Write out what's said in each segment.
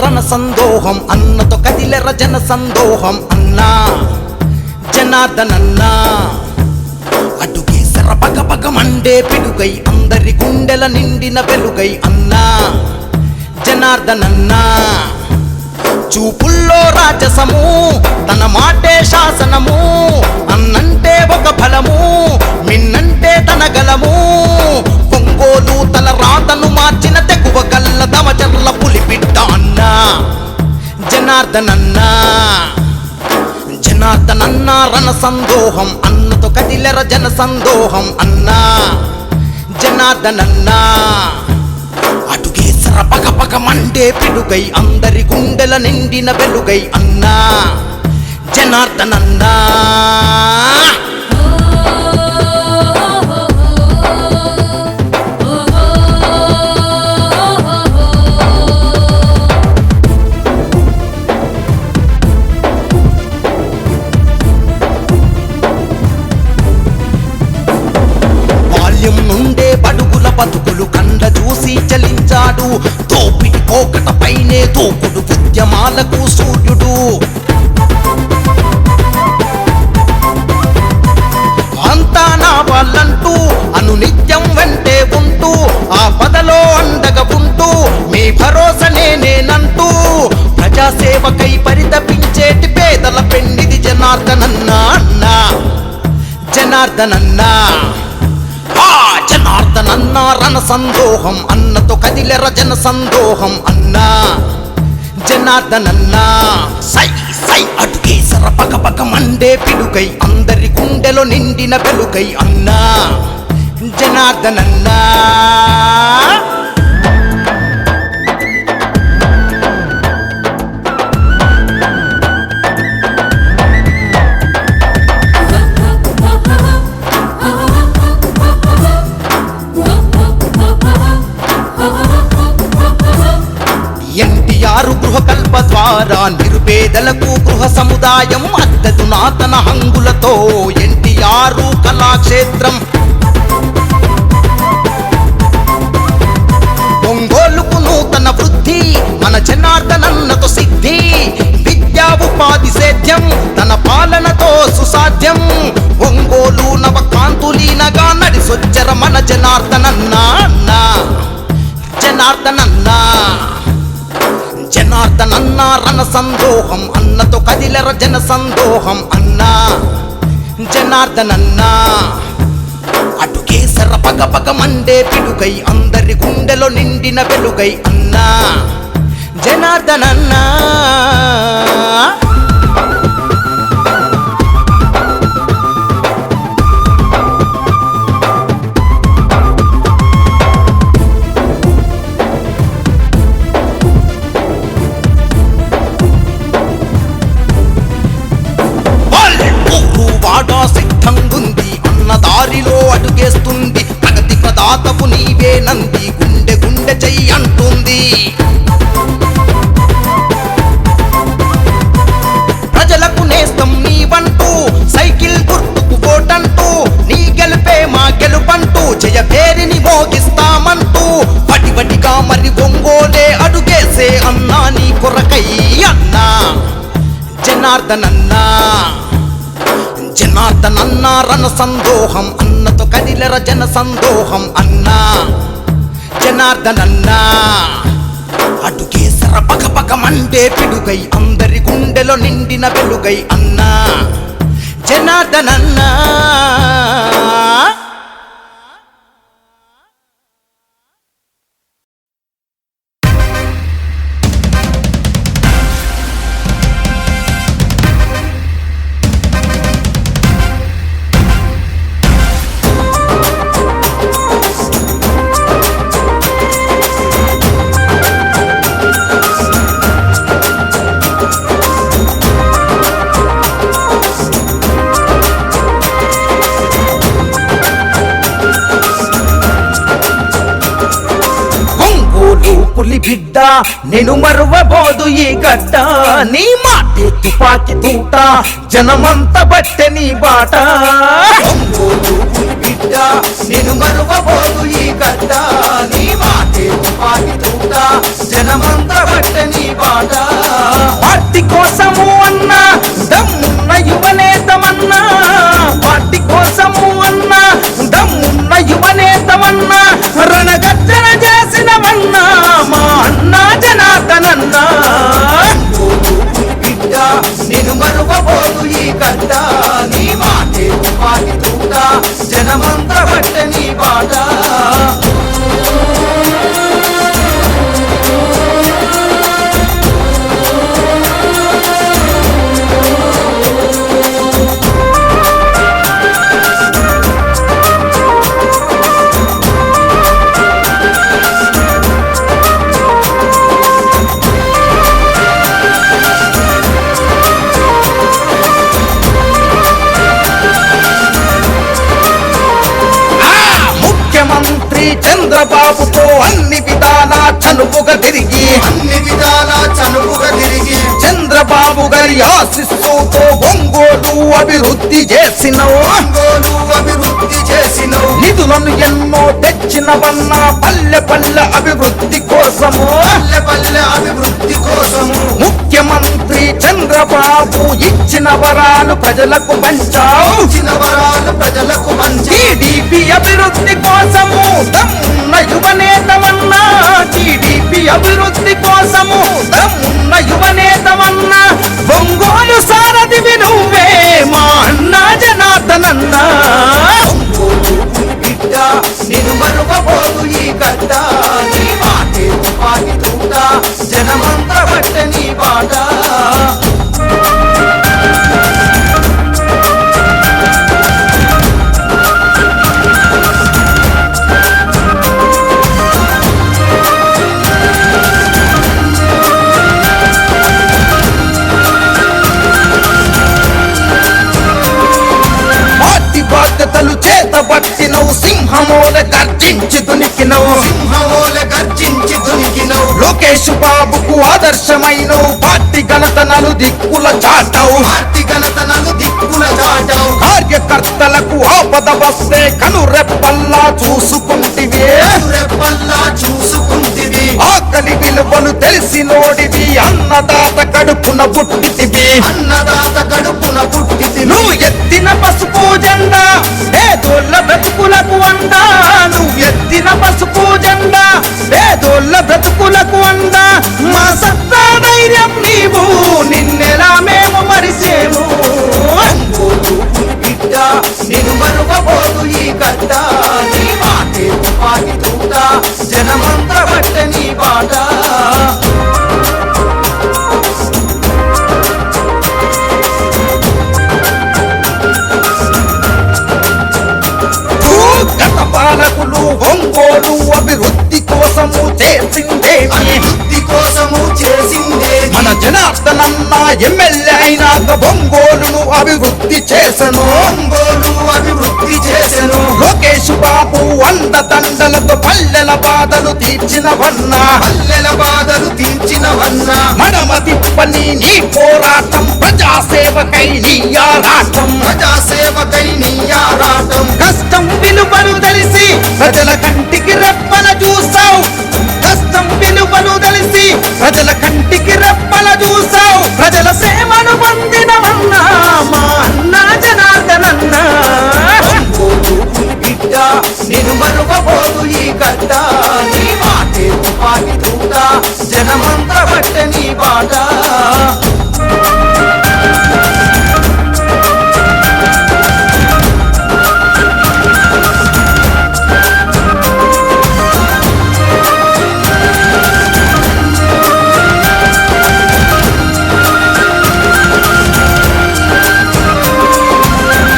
రణ సందోహం అన్నతో కదిలెర జన సందోహం అన్నా జనార్దనన్నా అటుకేసర పగ పగ మండే పిడుగై అందరి గుండెల నిండిన వెలుగై అన్నా జనార్దనన్నా చూపుల్లో రాజసము తన మాటే శాసనము అన్నంటే ఒక ఫలము మిన్నంటే తన గలము ఒంగోలు తల రాతను మార్చిన తెగువ గల్ల దమచర్ల పులిపిట్ట అన్నా జనార్దనన్నా జనార్దనన్నా రణ సందోహం అన్నతో కదిలెర జన సందోహం అన్నా జనార్దనన్నా అటుకేసర పగ పగ మండే పిడుగై అందరి గుండెల నిండిన వెలుగై అన్నా జనార్దనన్నా బాల్యం నుండే బడుగుల బతుకులు కండ చూసి చలించాడు తోపిడి పోకట పైనే తోకుడు ఉద్యమాలకు సూర్యుడు అంతా నా వాళ్ళంటూ అనునిత్యం వెంటే ఉంటూ ఆ పదలో అండగా ఉంటూ మీ భరోసా నేనంటూ ప్రజాసేవకై పరితపించేటి పేదల పెన్నిది జనార్దనన్నా అన్నా జనార్దనన్నా జనార్దనన్నా రణ సందోహం అన్నతో కదిలెర జన సందోహం అన్నా జనార్దనన్నా సై సై అటుకేసర పగ పగ మండే పిడుగై అందరి గుండెలో నిండిన వెలుగై అన్నా జనార్దనన్నా ఎన్టీఆర్ గృహకల్ప ద్వారా నిరుపేదలకు గృహ సముదాయం అద్దెతునాతన హంగులతో ఎన్టీఆర్ కళాక్షేత్రం ఒంగోలుకు నూతన వృద్ధి మన జనార్దనన్నతో సిద్ధి విద్యా ఉపాధి సేద్యం తన పాలనతో సుసాధ్యం ఒంగోలు నవకాంతులీనగా నడిసొచ్చర మన జనార్దనన్నా అన్నా జనార్దనన్నా జనార్దనన్నా రణ సందోహం అన్నతో కదిలెర జన సందోహం అన్నా జనార్దనన్నా అటుకేసర పగ పగ మండే పిడుగై అందరి గుండెలో నిండిన వెలుగై అన్నా జనార్దనన్నా సిద్ధంగుంది అన్న దారిలో అడుగేస్తుంది ప్రగతి ప్రదాతవు నీవే నంది గుండె గుండె చెయ్యి అంటుంది ప్రజలకు నేస్తం నీవంటూ సైకిల్ గుర్తుకు ఓటంటూ నీ గెలుపే మా గెలుపంటూ జయ పేరిని మోగిస్తామంటూ వడివడిగా మరి ఒంగోలే అడుగేసే అన్నా నీ కొరకై అన్నా జనార్దనన్నా జనార్దనన్నా రణ సందోహం అన్నతో కదిలెర జన సందోహం అన్నా జనార్దనన్నా అటుకేసర పగ పగ మండే పిడుగై అందరి గుండెలో నిండిన వెలుగై అన్నా జనార్దనన్నా పులి బిడ్డ నేను మరువబోదు ఈ గడ్డ నీ మాటే తుపాకి తూట జనమంత బట్టె నీ బాట పులి బిడ్డ నేను మరువబోదు ఈ గడ్డ నీ మాటే తుపాకి తూట జనమంత బట్టె నీ బాట పార్టీ కోసము అన్నా దమ్మున్న యువనేతమన్నా పార్టీ కోసము అన్నా దమ్మున్న యువనేతమన్నా రణగర్జన చేసినవన్నా మా అన్నా జనార్దనన్నా బిడ్డ నేను మరువబోదు ఈ గడ్డ నీ మాటే తుపాకి తూట జనమంతా బట్ట నీ బాట చంద్రబాబుతో అన్ని విధాలా చనువుగా తిరిగి చంద్రబాబు గారి ఆశీస్సుతో ఒంగోలు అభివృద్ధి చేసినవు నిధులను ఎన్నో తెచ్చినవన్నా పల్లె పల్లె అభివృద్ధి కోసము ముఖ్యమంత్రి చంద్రబాబు ఇచ్చిన వరాలు ప్రజలకు పంచావు టీడీపీ అభివృద్ధి కోసము దమ్మున్న యువనేతమన్నా టీడీపీ అభివృద్ధి కోసము దమ్మున్న యువనేతమన్నా ఒంగోలు సారథివి నువ్వే మా అన్నా జనార్దనన్నా బిడ్డ నేను మరువబోదు ఈ గడ్డ నీ మాటే తుపాకి తూట జనమంతా బట్ట నీ బాట బాధ్యతలు చేతబట్టినవు సింహమోల గర్జించి దునికినవు లోకేష్ బాబుకు ఆదర్శమైనవు పార్టీ ఘనతనలు దిక్కుల చాటవు కార్యకర్తలకు ఆపద వస్తే కనురెప్పల్లా చూసుకుంటివి ఆకలి విలువలు తెలిసినోడివి అన్నదాత కడుపున పుట్టితివి నువ్వు ఎత్తిన పసుపు జెండా పేదోళ్ళ బ్రతుకులకు అండా నువ్వు ఎత్తిన పసుపు జెండా పేదోళ్ళ బ్రతుకులకు అండా మా సత్తా ధైర్యం నీవు నిన్నెలా మేము మరిసేము బిడ్డ నేను మరువబోదు ఈ గడ్డ నీ మాటే తుపాకి తూట జనమంతా బట్ట నీ బాట పాలకులు ఒంగోలు అభివృద్ధి కోసము చేసిందే మన జనార్దనన్న ఎమ్మెల్యే అయినాక ఒంగోలును అభివృద్ధి చేసను లోకేష్ బాబు అండదండలతో పల్లెల బాధలు తీర్చినవన్నా మడమ తిప్పని నీ పోరాటం ప్రజాసేవకై నీ ఆరాటం కష్టం విలువలు తెలిసి ప్రజల కంటికి రెప్పల చూసావు కష్టం విలువలు తెలిసి ప్రజల కంటికి రెప్పల చూసావు ప్రజల సేవను పొందినవన్నా మా అన్నా జనార్దనన్నా బిడ్డ నేను మరువబోదు ఈ గడ్డ నీ మాటే తుపాకి తూట జనమంతా బట్ట నీ బాట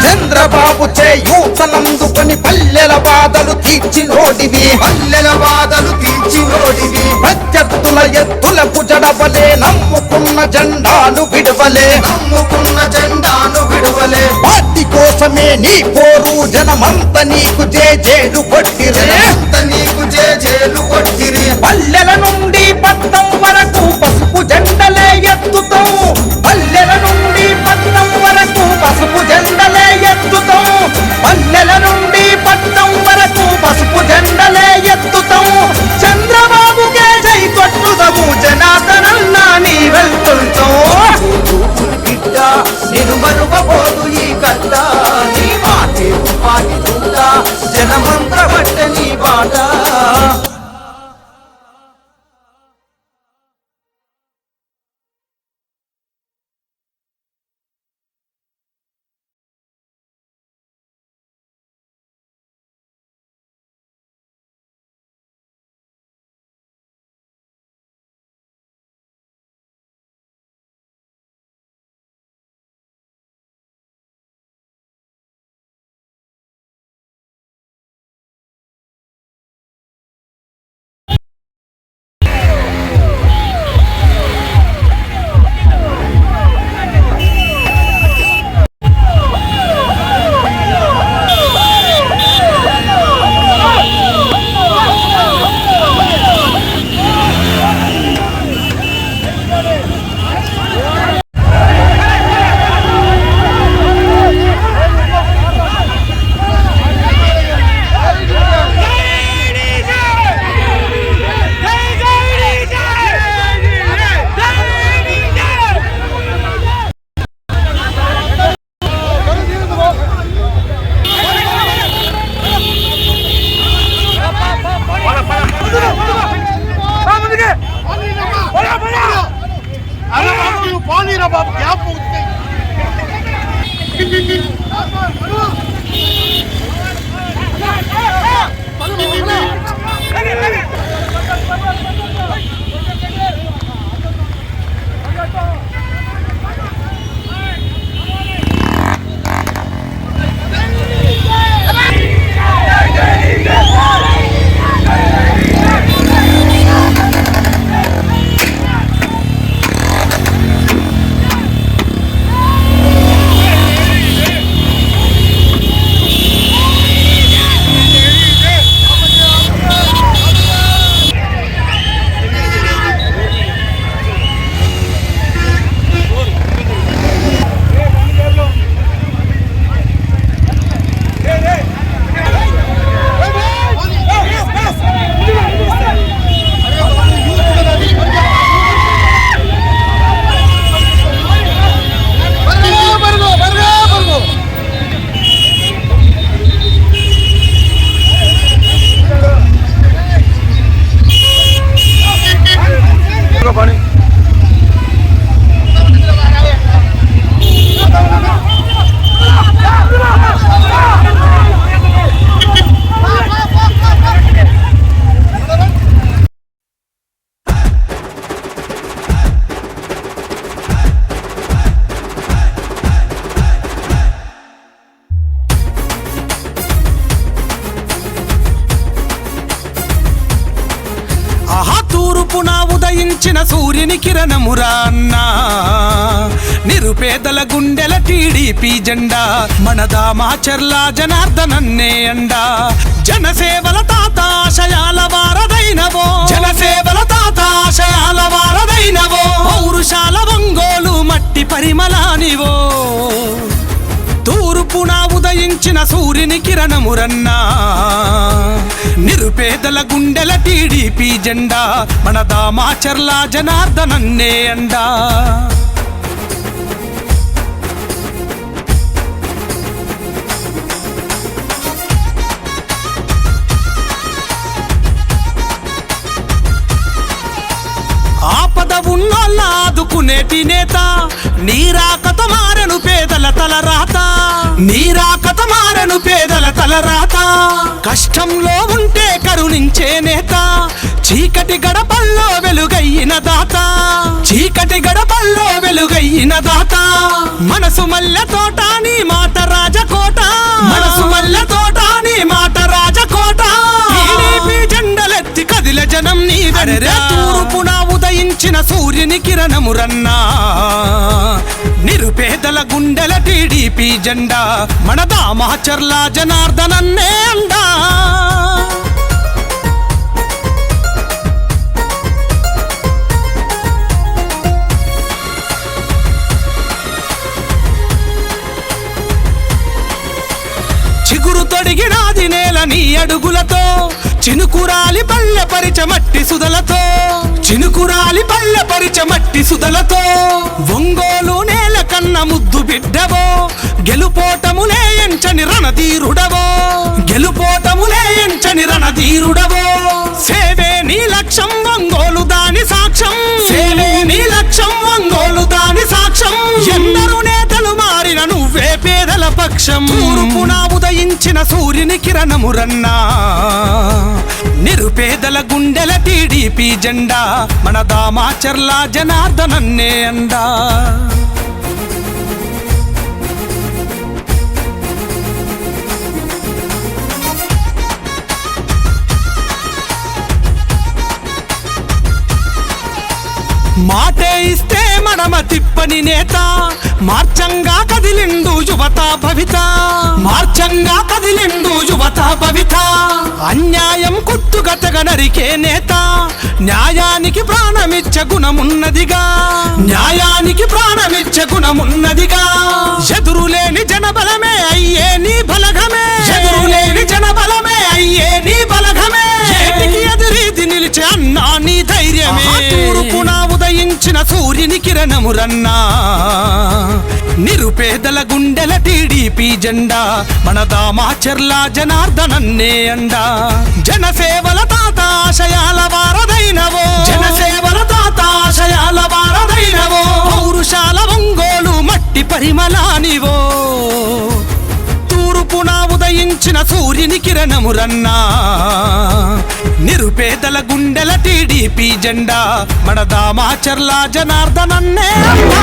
చంద్రబాబు చేయూతనందుకొని పల్లెల బాధలు తీర్చినోడివి ప్రత్యర్థుల ఎత్తులకు జడవలే నమ్ముకున్న జెండాను విడవలే పార్టీ కోసమే నీ పోరు జనమంత నీకు జేజేలు కొట్టిరే పల్లెల నుండి పట్నం వరకు పసుపు జెండలే ఎత్తుతావు పల్లెల నుండి పట్నం వరకు పసుపు జెండలే ఎత్తుతావు పల్లెల నుండి పట్నం వరకు పసుపు జెండలే ఎత్తుతావు చంద్రబాబుకే జై కొట్టుదము జనార్దన మరువబోదు ఈ గడ్డ నీ మాటే తుపాకి దూత జనమంత పట్ట నీ బాట తూర్పున ఉదయించిన సూర్యుని కిరణమురా అన్నా నిరుపేదల గుండెల టీడీపీ జెండా మనదా మాచర్ల జనార్దనన్నే అండా జనసేవల తాత ఆశయాల వారదైనవో జనసేవల తాత ఆశయాల వారదైనవో పౌరుషాల ఒంగోలు మట్టి పరిమళానివో తూర్పున ఉదయించిన సూర్యుని కిరణమురన్నా నిరుపేదల గుండెల టీడీపీ జెండా మనదా మాచర్ల జనార్దనన్నే అండా ఆపద ఉన్నోళ్ళ ఆదుకునేటి నేత నీరాకత మారెను పేదల తలరాత నీరాకత మారెను పేదల తలరాత కష్టంలో ఉంటే కరుణించే నేత చీకటి గడపల్లో వెలుగయ్యిన దాత చీకటి గడపల్లో వెలుగయ్యిన దాత మనసు మల్లె తోట నీ మాట రాజకోట మనసు మల్లె తోట నీ మాట రాజకోట టీడీపీ జెండలెత్తి కదిల జనం నీ తూర్పున ఉదయించిన సూర్యుని కిరణమురన్నా నిరుపేదల గుండెల టీడీపీ జెండా మనదా మాచర్ల జనార్దనన్నే అండా చిగురు తొడిగినాది నేల నీ అడుగులతో చినుకురాలి పల్లె పరిచ మట్టి సుదలతో చినుకురాలి పల్లె పరిచ మట్టి సుదలతో ఒంగోలు నేల కన్న ముద్దు బిడ్డవో గెలుపోటములే ఎంచని రణధీరుడవో గెలుపోటములే ఎంచని రణధీరుడవో సేవే నీ లక్ష్యం ఒంగోలు దాని సాక్ష్యం సేవే నీ లక్ష్యం ఒంగోలు దాని సాక్ష్యం ఎందరూ నేతలు మారిన నువ్వే పేదల పక్షం తూర్పున ఉదయించిన సూర్యుని కిరణమురన్నా నిరుపేదల గుండెల టీడీపీ జెండా మన దామాచర్ల జనార్దనన్నే అండా మాటే ఇస్తే మడమ తిప్పని నేత మార్చంగా కదిలిండు యువత భవిత మార్చంగా కదిలిండు యువత భవిత అన్యాయం కుట్టుగతగా నరికే నేత న్యాయానికి ప్రాణమిచ్చ గుణమున్నదిగా న్యాయానికి ప్రాణమిచ్చ గుణమున్నదిగా ఎదురులేని జనబలమే అయ్యే నీ బలగమే ఎదురులేని జనబలమే అయ్యే నీ బలగమే ఏటికి ఎదురీది నిలిచే అన్నా నీ ధైర్యమే తూర్పున ఉదయించిన సూర్యుని కిరణమురన్నా నిరుపేదల గుండెల టీడీపీ జెండా మన దామాచర్ల జనార్దనన్నే అండా జనసేవల తాత ఆశయాల వారదైనవో జనసేవల తాత ఆశయాల వారదైనవో పౌరుషాల ఒంగోలు మట్టి పరిమళానివో తూర్పున ఉదయించిన సూర్యుని కిరణమురన్నా నిరుపేదల గుండెల టీడీపీ జెండా మన దామాచర్ల జనార్దనన్నే అండా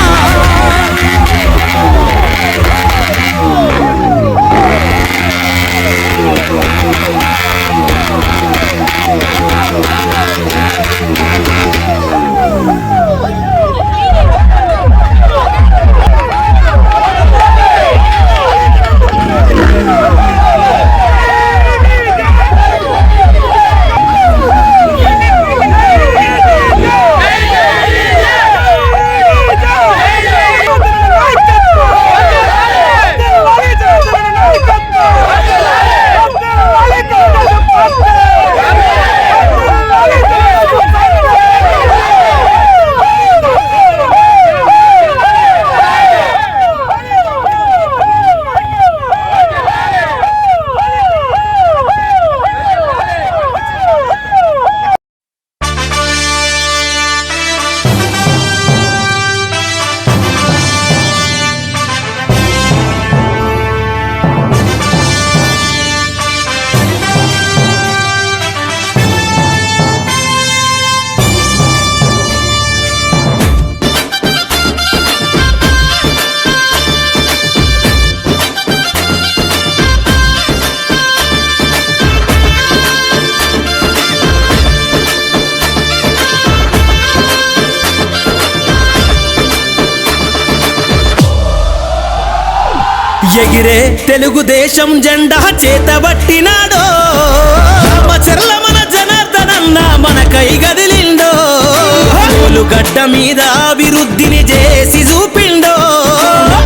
ఎగిరే తెలుగుదేశం జెండా చేతబట్టినాడో రామచర్ల మన జనార్దనన్న మన కై గదిలిండో గడ్డ మీద అభివృద్ధిని చేసి చూపిండో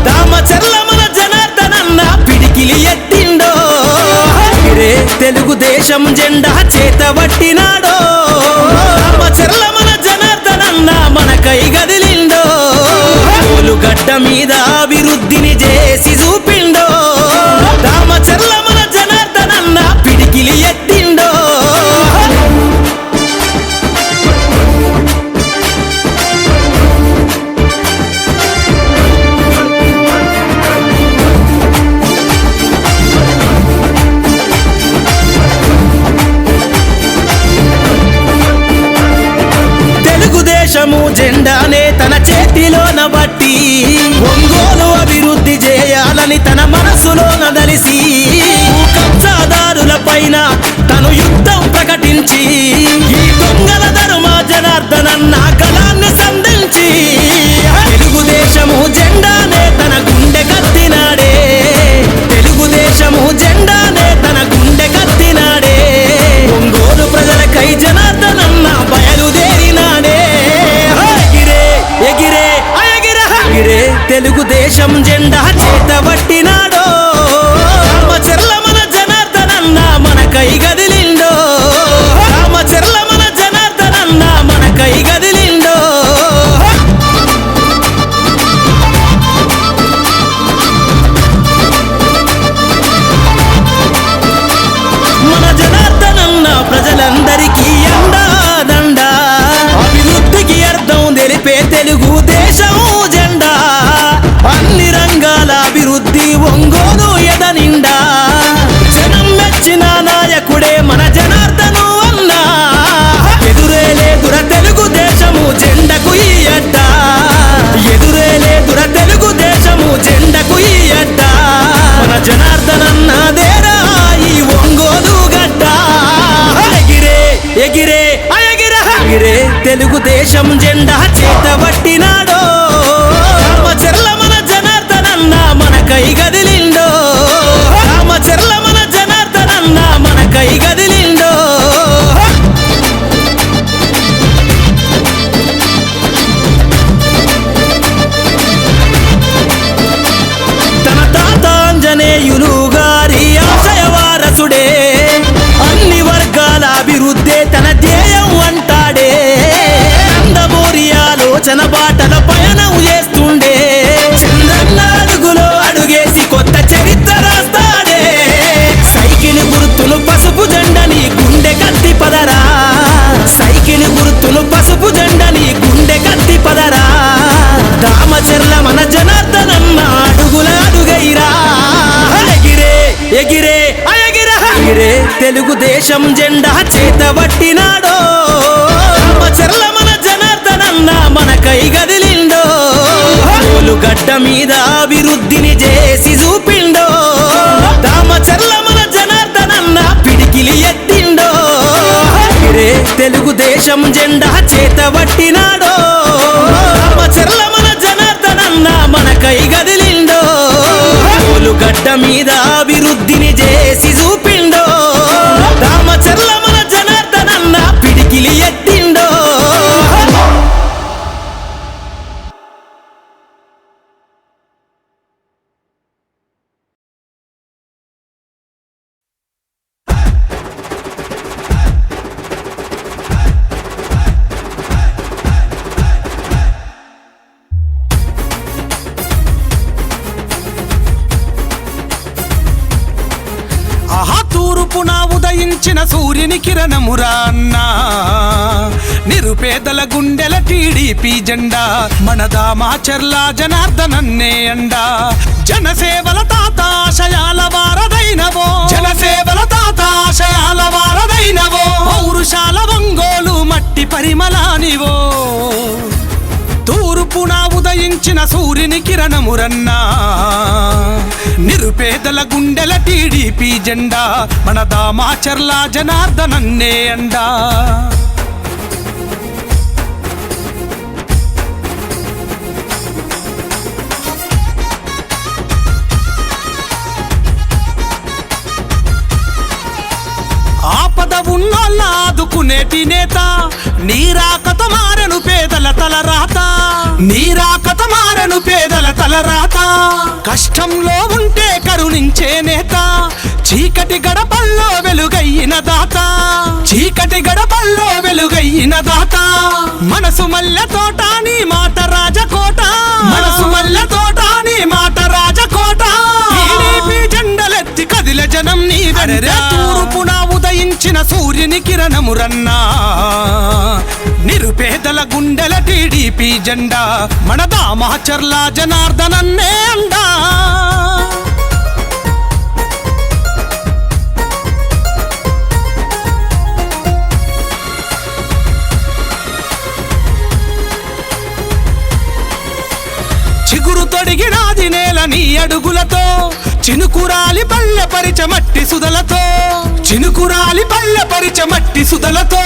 రామచర్ల మన జనార్దనన్న పిడికిలి ఎత్తిండో ఎగిరే తెలుగుదేశం జెండా చేతబట్టినాడో రామచర్ల మన జనార్దనన్న మన కై గదిలిండో గడ్డ మీద అభివృద్ధిని చేసి చూపిండో రామచర్ల మన జనార్దనన్న పిడికిలి ఎత్తిండో తెలుగుదేశము జెండానే తన చేతిలోన బట్టి ఒంగోలు అభివృద్ధి చేయాలని తన మనసులోన దలిసి కబ్జాదారుల పైన తను యుద్ధం ప్రకటించి ఈ దొంగల ధర్మ జనార్దనన్న కళాన్ని సంధించి తెలుగుదేశము జెండానే తన గుండె కత్తినాడే తెలుగుదేశము జెండానే తన గుండె కత్తినాడే ఒంగోలు ప్రజలకై జనార్దనన్న బయలుదేరినాడే ఎగిరే ఎగిరే ఎగిరే తెలుగుదేశం జెండా చేతబట్టినాడో రామచర్ల మన జనార్దనన్న మనకై తెలుగుదేశం జెండా అన్ని రంగాల అభివృద్ధి ఒంగోలు ఎదనిండా జనం మెచ్చిన నాయకుడే మన జనార్దను అన్నా ఎదురే లేదుర తెలుగుదేశము జెండకు ఈ అడ్డ ఎదురే లేదుర తెలుగుదేశము జెండకు ఈ అడ్డ మన జనార్దనన్నదేరా ఈ ఒంగోలు గడ్డ ఎగిరే ఎగిరే ఎగిరే తెలుగుదేశం జెండా చేతబట్టినాడో రామచర్ల మన జనార్దనన్న మన కై గదిలిండో రామచర్ల మన జనార్దనన్న మన కై గదిలిండో తన తాత ఆంజనేయులు గారి ఆశయ వారసుడే అన్ని వర్గాల అభివృద్ధి తన ధ్యేయం అంటాడే నందమూరి ఆలోచన బాటల పయనం చేస్తుండే చంద్రన్న అడుగులో అడుగేసి కొత్త చరిత్ర రాస్తాడే సైకిల్ గుర్తులు పసుపు జెండని గుండె కత్తి పదరా సైకిల్ గుర్తులు పసుపు జెండని గుండె కత్తి పదరా దామచర్ల మన జనార్దనన్న అడుగుల అడుగైరా ఎగిరే ఎగిరే ఎగిరే తెలుగుదేశం జెండా చేతబట్టినాడో రామచర్ల మన జనార్దనన్న మన కై గదిలిండో గడ్డ మీద అభివృద్ధిని చేసి చూపిండో దామచర్ల మన జనార్దనన్న పిడికిలి ఎత్తిండో ఎగిరే తెలుగుదేశం జెండా చేతబట్టినాడో రామచర్ల మన జనార్దనన్న మన కై గదిలిండో గడ్డ మీద అభివృద్ధిని చేసి చూపిండో రామచర్ల మన జనార్దనన్న పిడికిలి ఎత్తిండో తూర్పున ఉదయించిన సూర్యుని కిరణమురా అన్నా నిరుపేదల గుండెల టీడీపీ జెండా మన దామాచర్ల జనార్దనన్నే అండా జనసేవల తాత ఆశయాల వారదైనవో జనసేవల తాత ఆశయాల వారదైనవో పౌరుషాల ఒంగోలు మట్టి పరిమళానివో తూర్పున ఉదయించిన సూర్యుని కిరణమురన్నా నిరుపేదల గుండెల టీడీపీ జెండా మన దామాచర్ల జనార్దనన్నే అండా ఆపద ఉన్నోళ్ళ ఆదుకునేటి నేత నీరాకత మారను పేదల తలరాత నీరాకత మారను పేదల తలరాత కష్టంలో ఉంటే కరుణించే నేత చీకటి గడపల్లో వెలుగయ్యిన దాత చీకటి గడపల్లో వెలుగయ్యిన దాత మనసు మల్లె తోట నీ మాట రాజకోట మనసు మల్లె తోట నీ మాట రాజకోట టీడీపీ జెండలెత్తి కదిల జనం నీ తూర్పున ఉదయించిన సూర్యుని కిరణమురన్నా నిరుపేదల గుండెల టీడీపీ జెండా మన దామాచర్ల జనార్దనన్నే అండా చిగురు తొడిగినాది నేల నీ అడుగులతో చినుకురాలి పల్లె పరిచ మట్టి సుదలతో చినుకురాలి పల్లె పరిచ మట్టి సుదలతో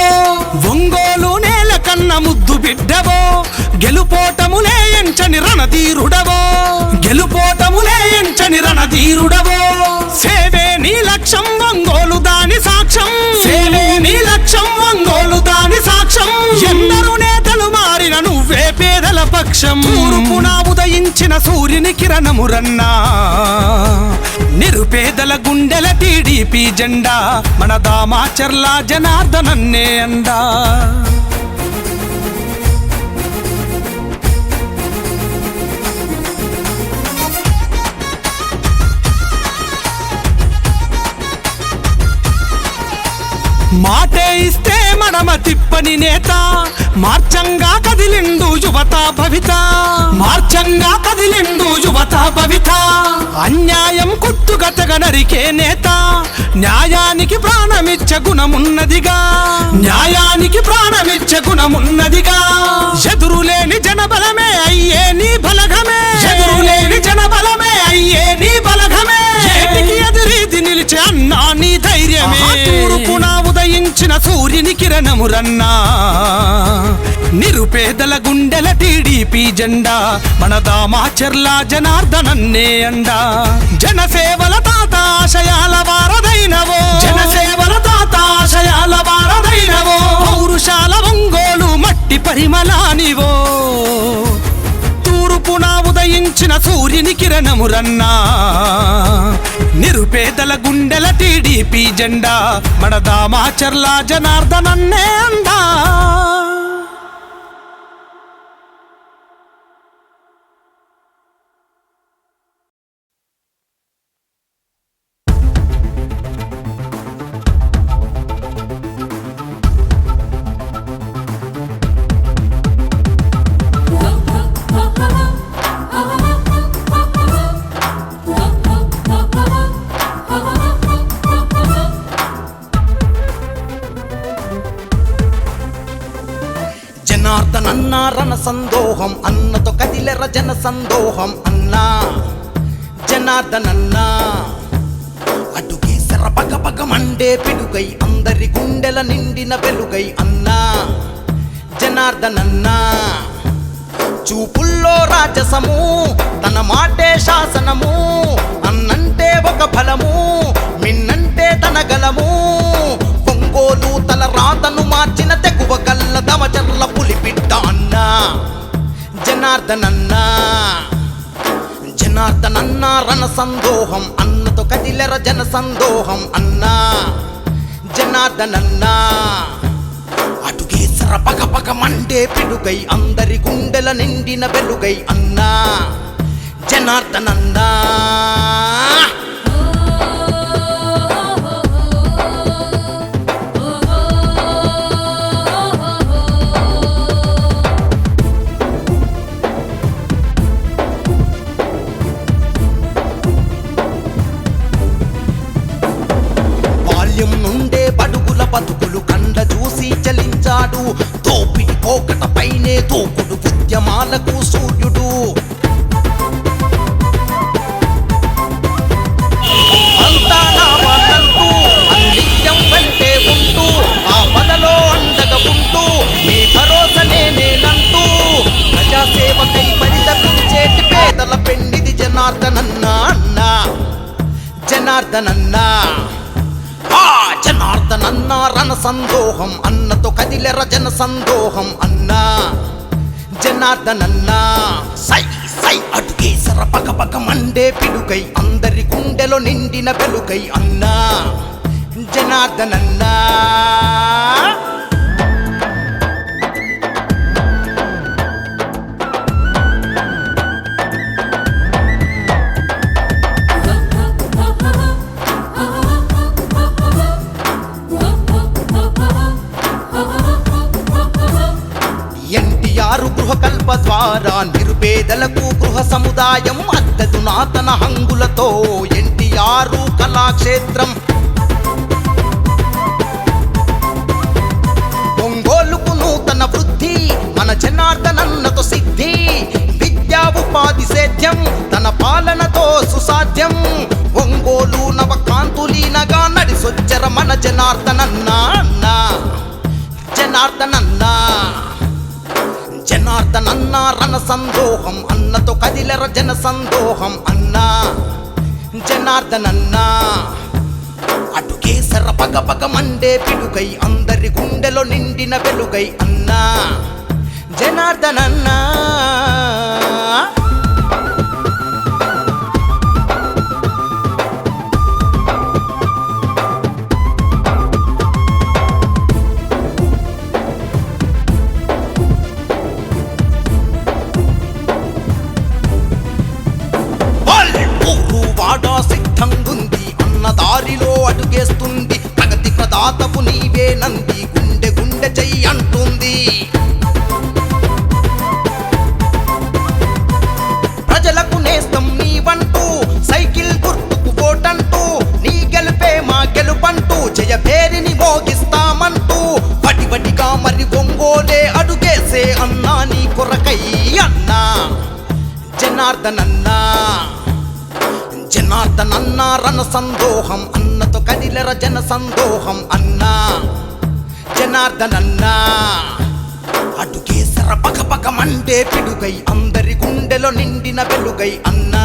ఒంగోలు నేల కన్న ముద్దు బిడ్డవో గెలుపోటములే ఎంచని రణధీరుడవో గెలుపోటములే ఎంచని రణధీరుడవో సేవే నీ లక్ష్యం ఒంగోలు దాని సాక్ష్యం సేవే నీ లక్ష్యం ఒంగోలు దాని సాక్ష్యం ఎందరు నేతలు మారిన నువ్వే పేదల పక్షం తూర్పున ఉదయించిన సూర్యుని కిరణమురన్నా నిరుపేదల గుండెల టీడీపీ జెండా మన దామాచర్ల జనార్దనన్నే అండా మాటే ఇస్తే మడమ తిప్పని నేత మార్చంగా కదిలిండు యువత భవిత మార్చంగా కదిలిండు యువత భవిత అన్యాయం కొట్టుగతగా నరికే నేత న్యాయానికి ప్రాణమిచ్చ గుణమున్నదిగా న్యాయానికి ప్రాణమిచ్చ గుణమున్నదిగా ఎదురులేని జనబలమే అయ్యే నీ బలగమే ఎదురులేని జనబలమే అయ్యే నీ బలగమే ఏటికి ఎదురీది నిలిచే అన్నా నీ ధైర్యమే తూర్పున ఉదయించిన సూర్యుని కిరణమురన్నా నిరుపేదల గుండెల టీడీపీ జెండా మన దామాచర్ల జనార్దనన్నే అండా జనసేవల తాత ఆశయాల వారదైనవో జనసేవల తాత ఆశయాల వారదైనవో పౌరుషాల ఒంగోలు మట్టి పరిమళానివో తూర్పున ఉదయించిన సూర్యుని కిరణమురన్నా నిరుపేదల గుండెల టీడీపీ జెండా మన దామాచర్ల జనార్దనన్నే అందా జనార్దనన్నా రణ సందోహం అన్నతో కదిలెర జన సందోహం అన్నా జనార్దనన్నా అటుకేసర పగ పగ మండే పిడుగై అందరి గుండెల నిండిన వెలుగై అన్నా జనార్దనన్నా చూపుల్లో రాజసము తన మాటే శాసనము అన్నంటే ఒక ఫలము మిన్నంటే తన గలము ఒంగోలు తల రాతను మార్చిన తెగువ కల్ల దమచర్ల పులిపిట్ట అన్నా జనార్దనన్నా జనార్దనన్నా రణ సందోహం అన్నతో కదిలెర జన సందోహం అన్నా జనార్దనన్నా అటుకేసర పగ పగ మండే పిడుగై అందరి గుండెల నిండిన వెలుగై అన్నా జనార్దనన్నా బాల్యం నుండే బడుగుల బతుకులు కండ చూసి చలించాడు తోపిడి కోకట పైనే తోకుడు ఉద్యమాలకు సూర్యుడు అంతా నా మాటంటూ అన్నిత్యం వెంటే ఉంటూ ఆ పదలో అండగా ఉంటూ మీ భరోసనే నేనంటూ ప్రజాసేవకై పరితపించేటి పేదల పెండిది జనార్దనన్నా అన్నా జనార్దనన్నా జనార్దనన్నా రణ సందోహం అన్నతో కదిలెర జన సందోహం అన్నా జనార్దనన్నా సై సై అటుకేసర పగ పగ మండే పిడుగై అందరి గుండెలో నిండిన వెలుగై అన్నా జనార్దనన్నా ఎన్టీఆర్ గృహకల్ప ద్వారా నిరుపేదలకు గృహ సముదాయం అద్దెదునాతన హంగులతో ఎన్టీఆర్ కళాక్షేత్రం ఒంగోలుకు నూతన వృద్ధి మన జనార్దనన్నతో సిద్ధి విద్యా ఉపాధి సేద్యం తన పాలనతో సుసాధ్యం ఒంగోలు నవకాంతులీనగా నడిసొచ్చర మన జనార్దనన్నా అన్నా జనార్దనన్నా జనార్దనన్నా రణ సందోహం అన్నతో కదిలెర జన సందోహం అన్నా జనార్దనన్నా అటుకేసర పగ పగ మండే పిడుగై అందరి గుండెలో నిండిన వెలుగై అన్నా జనార్దనన్నా సిద్ధంగుంది అన్న దారిలో అడుగేస్తుంది ప్రగతి ప్రదాతపు నీవే నంది గుండె గుండె జై అంటుంది. ప్రజలకు నేస్తం నీవంటూ సైకిల్ గుర్తుకు ఓటంటూ నీ గెలుపే మా గెలుపంటూ జయ పేరిని మోగిస్తామంటూ వడివడిగా మరి ఒంగోలే అడుగేసే అన్నా నీ కొరకై అన్నా జనార్దనన్నా. జనార్దనన్నా రణ సందోహం అన్నతో కదిలెర జన సందోహం అన్నా జనార్దనన్నా. అడుగేసర పగ పగ మండే పిడుగై అందరి గుండెలో నిండిన వెలుగై అన్నా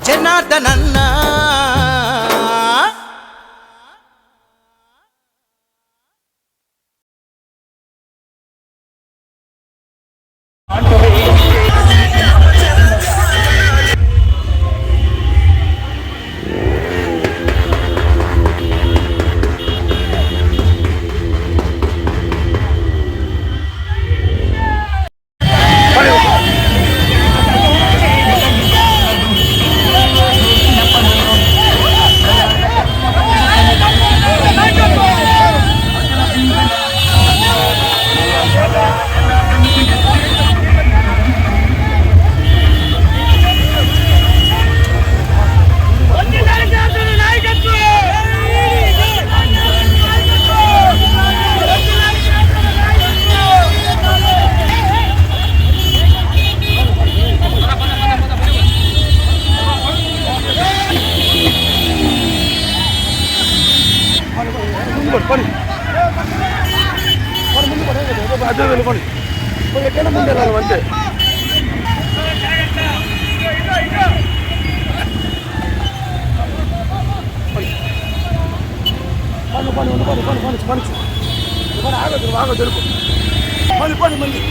జనార్దనన్నా. అదే వెళ్ళిపోండి ఎక్కడ ముందే రాదు అంతే. పని పని పని పని పని పని పని ఆగదు ఆగదు తెలుపు పని పని మంది